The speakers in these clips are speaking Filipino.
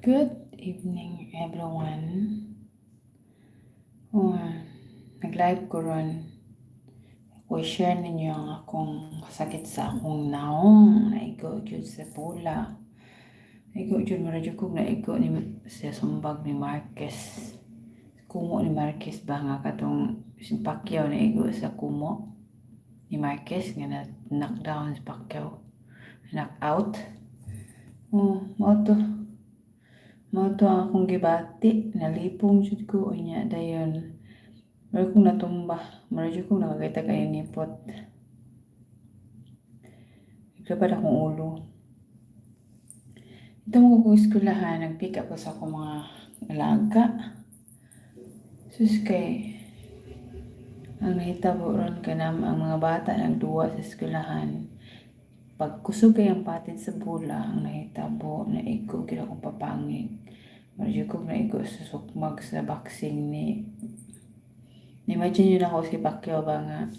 Good evening, everyone. Oh, nag-live ko ron. I-share ninyo ang akong sakit sa akong naong. Naigo jud sa pula. Naigo jud maradyo kong naigo ni sa sumbag ni Marquez. Kumo ni Marquez ba nga katong si Pacquiao naigo sa kumo ni Marquez nga na knockdown si Pacquiao. Knockout. Mao to ang akong gibati, nalipong jud ko unya dayon. Mara kong natumba, mara jud kong nakakita kayo nipot. Nagkabad akong ulo. Ito mo kong eskulahan, nag-pick up ko sa akong mga alaga. Sus kay, ang nahitabo ron ka na ang mga bata nagduwa sa eskulahan. Pag kusog kay ang patid sa bula, ang nahitabo, naigo gila kong papangig. Marjo kong naigo sa sukmag sa boxing ni imagine yun ako si Pacquiao ba nga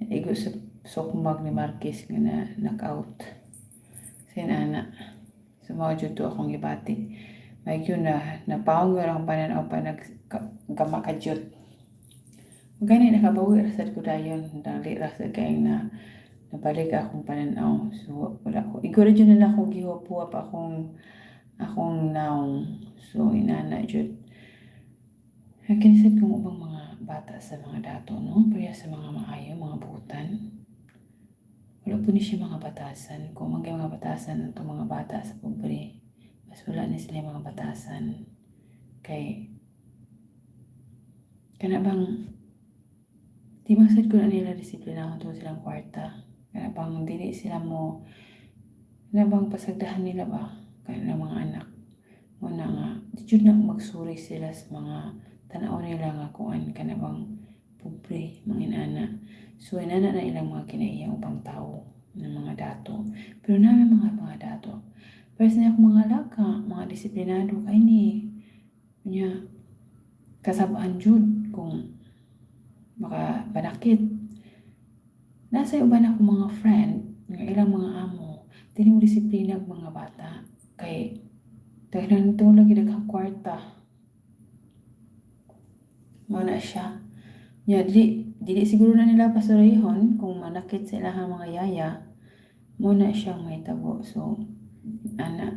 naigo sa sukmag ni Marquez nga na knockout. Sinana. So mga dito akong gibati. May yun na napawang yun ang pananaw pa nagkamakadyot. Gani nakabawi rasad ko dayon. Dali rasad kayo na nabalik akong pananaw. So wala ko. Igura dyan na ako gihopuwa pa akong naong. So inana dyan. Kinisad kong ubang mga bata sa mga dato, no? Pero sa mga maayo, mga butan. Wala po ni siya mga batasan. Kung mga batasan ito mga bata sa pobre, mas wala ni sila mga batasan. Kay, kana bang, di masad ko na nila disiplina kung silang kwarta. Kana bang, dili sila mo, kana bang pasagdahan nila ba? Kana mga anak. Muna nga, di jud na magsuri sila sa mga tanaw nila nga kuan kana bang pobre, mga inana. So, inana na ilang mga kinaiyang upang tao ng mga dato. Pero namin mga dato. Pero sa akong mga alaga, mga disiplinado kay ni. Kanya, kasabaan jud kung makabanakit. Nasa uban ako mga friend, nga ilang mga amo, tining disiplina mga bata. Kay, dahil na ito lagi daghang kwarta. Muna siya. Ya, dili siguro na nila pasurihon kung manakit sila ang mga yaya. Muna siyang may tabo. So,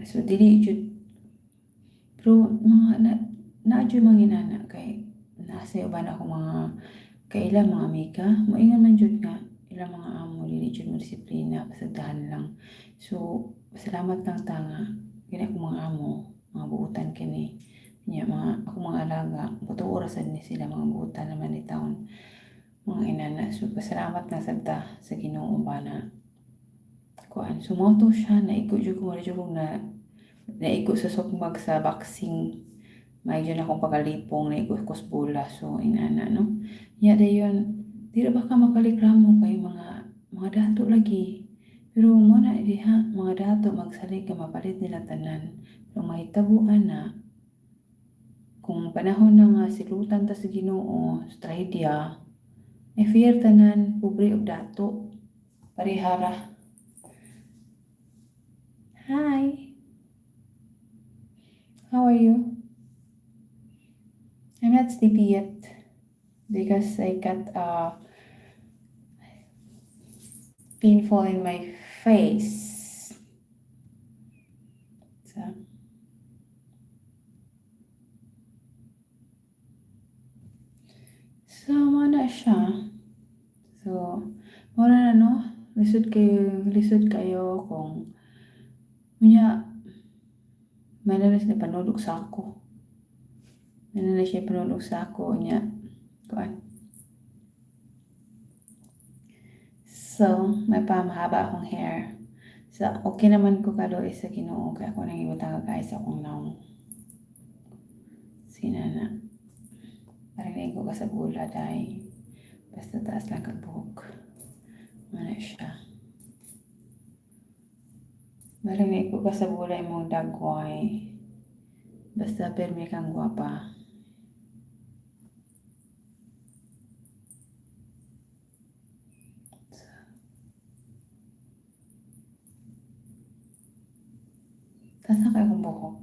so dili jud. Pero mga na-jud mga inana kay nasa uban ako mga kailan mga mika. Moingon man jud nga ilang mga amo dili jud mo disiplina pasagdahan lang. So, salamat lang tanga. Kini ako mga amo, mga buutan kini. Nya mga ako mga alaga, buto orasan ni sila mga buutan naman ni taon. Mga inana, so pasalamat na sagda sa Ginoo ba na kuan. Sumoto siya, naigo jud ko na naigo sa sukmag sa boxing. May dyan akong pagalipong, naigo ko sa bola. So, inana, no? Nya dayon, di ba ka makalikramo kay mga dato lagi. Pero muna diha, mga dato magsalig ka mapalit nila tanan. Pero mahitabuan na kung panahon na nga silutan ta sa Ginoo, strategia, fear tanan, pobre og dato, parihara. Hi! How are you? I'm not sleepy yet because I got painful in my face. So, muna siya. So, muna na no, lisod kayo kung manalas na panulog sa ako. Manalas siya panulog sa ako niya. Kuan. So, may mahaba akong hair. So, okay naman ko kaloy sa Ginoo kaya ako nang ibutang guys akong naong sinana. Parang naigo ka sa bula dahil basta taas lang kang buhok. Mana siya. Parang naigo ka sa bula imong dagway. Basta permi kang gwapa. Tasa kayo kong buhok.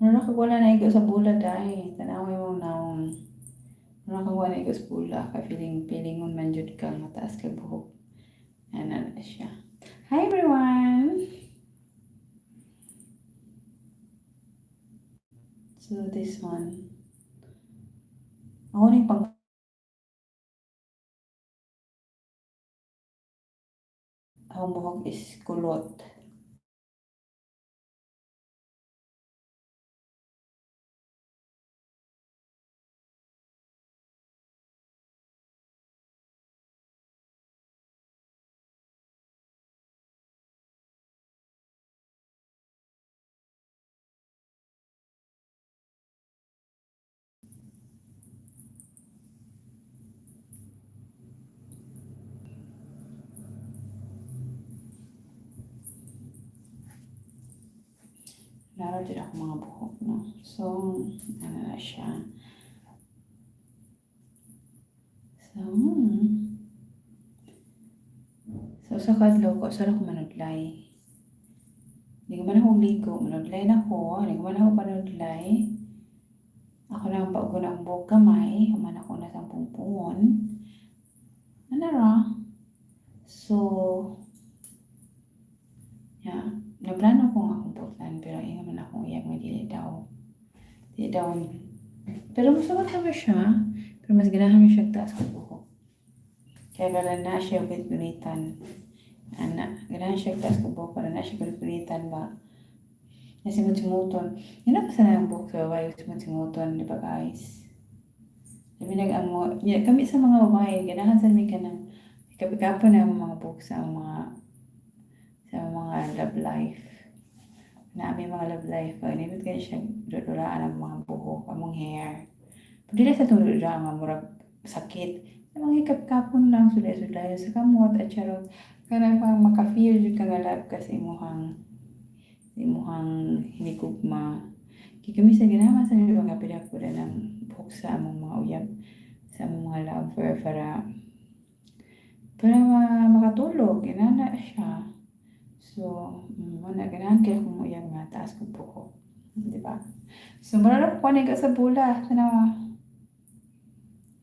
Wala na igo sa bula dahil. Tanaway mong naong. Wala na igo sa bula. Pilingon man jud ka. Mataas ka buhok. Ano na siya. Hi everyone! So this one. Ako rin pag ang buhok is kulot. Laro din ako mga buhok, no? So, ano na siya. So sa kadlaw ko, sarap ko manudlay. Hindi ko man ako ligo, manudlay na ko. Hindi ko man ako panudlay. Ako na ang pag ng buhok kamay, human ako na sa pungpungon. Ano ra? So, yeah. Naplano ko nga akong buhok pero inga man akong iyak may dili daw. Dili daw. Pero masama naman siya. Pero mas ganahan mo siya taas ko buhok. Kaya wala na siya gunitan. Ganahan siya taas ko buhok. Wala na siya gunitan ba? Nasimot-simuton. Yun ako sana ang buhok sa babae. Simot-simuton. Di ba guys? Sabi nag-amo. Kami sa mga babae. Ganahan sa mga ka ng kapikapon na mga buhok sa mga love life. Na may mga love life. Pag nabit ka siya, dudulaan ang mga buhok, among hair. Pag dila sa itong dudulaan, mga murag sakit. Sa mga hikap-kapon lang, sulay-sulay sa kamot at charot. Kaya pang maka-feel yung kangalab kasi imuhang hinikugma. Kami sa ginawa sa mga kapila-pula ng buhok sa among mga uyab, sa among mga lover para makatulog. Ginana siya. So, ganahan kayo kung uyab nga, taas ko buhok. Diba? So, mararap ko na sa bula. Tanawa.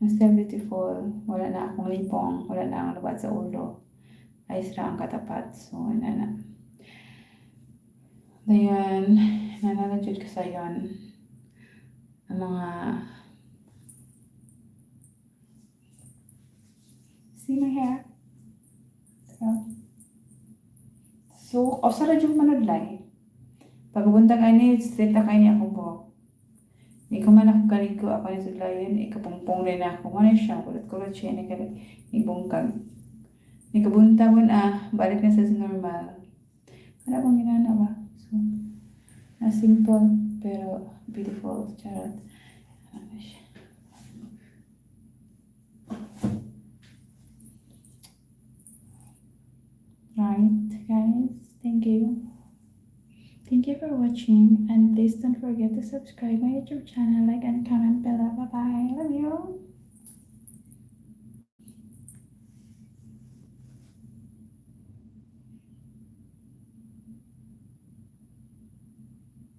Mas beautiful. Wala na akong lipong. Wala na ang lubat sa ulo. Ayos lang ang katapat. So, na. Dayan, nananadjud ka sa yon. Ang mga see my hair? So, osara yung manudlay. Pagbuntang ani, straight na kayo niya akong buhok. Hindi ko man ako kaligo, ako na sudlayan, ikapungpong rin ako. Ano siya, kulot-kulot siya, ibungkag. Ikabuntagon balik na sa normal. Wala akong ginana ba? So, simple, pero beautiful. Charot. Ano siya. Right, guys. Thank you. Thank you for watching, and please don't forget to subscribe my YouTube channel, like and comment below. Bye bye.